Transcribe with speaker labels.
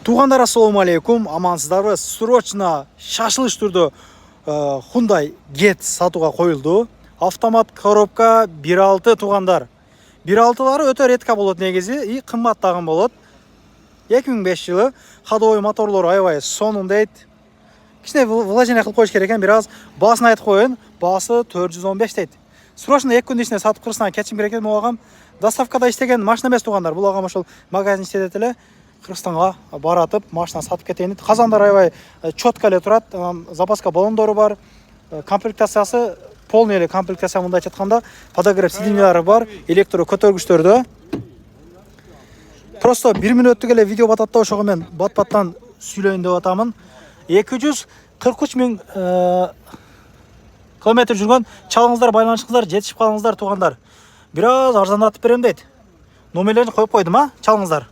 Speaker 1: Туғандар, ассаламу алейкум, амансыздарбы? Срочно шашылыш түрдө Hyundai Getz сатуга коюлду. Автомат коробка 1.6 туғандар. 1.6-лары өтө ретка болот негизи, и кымбат дагы болот. 2005 жылы ходовой моторлор аябай сонун дейт. Кичине вложение кылып коюш керек экен, бир аз баасын айтып коеюн. Баасы 415 дейт. Срочно 2 күн ичинде сатып кырсаң кетишим керек экен. Бул агам доставкада иштеген машина эмес туғандар. Бул агам ошол магазин иштетет эле. Кыргызстанга баратып, машина сатып кетейин дейт. Казандар аябай четко эле турат. Запаска баллондору бар. Комплектациясы полный эле комплектация, мындай айтканда. Подогрев сиденьялары бар, электро көтөргүчтөрдө. Просто 1 мүнөттүк эле видео батат да, ошого мен бат-баттан сүйлөйүн деп атамын. 243 миң километр жүргөн. Чалыңыздар, байланышыңыздар, жетишип калыңыздар туғандар. Бир аз арзандатып берем дейт. Номерлерин коюп койдум, чалыңыздар.